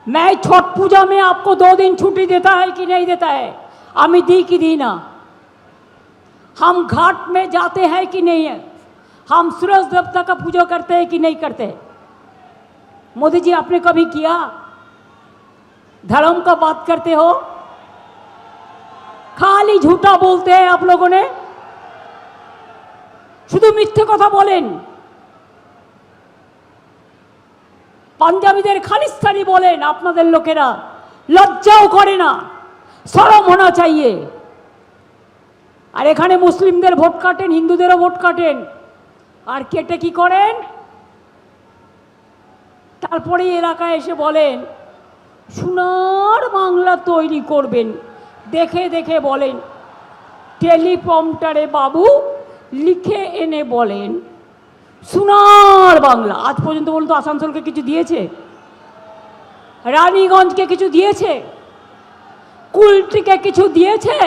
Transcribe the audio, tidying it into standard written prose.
मैं छठ पूजा में आपको 2 दिन छुट्टी देता है कि नहीं देता है? आमी दी कि दी ना? हम घाट में जाते हैं कि नहीं है? हम सूरज देवता का पूजा करते हैं कि नहीं करते? मोदी जी, आपने कभी किया? धर्म का बात करते हो, खाली झूठा बोलते हैं आप लोगों ने, শুধু মিথ্যে কথা বলেন। পাঞ্জাবিদের খালিস্তানি বলেন আপনাদের লোকেরা, লজ্জাও করে না, শরম होना चाहिए। আর এখানে মুসলিমদের ভোট কাটেন, হিন্দুদেরও ভোট কাটেন, আর কেটে কি করেন? তারপরে এলাকায় এসে বলেন সোনার বাংলা তৈরি করবেন। দেখে দেখে বলেন, টেলিপ্রম্পটারে বাবু লিখে এনে বলেন সোনার বাংলা। আজ পর্যন্ত বলুন তো আসানসোলকে কিছু দিয়েছে? রানীগঞ্জকে কিছু দিয়েছে? কুলটিকে কিছু দিয়েছে?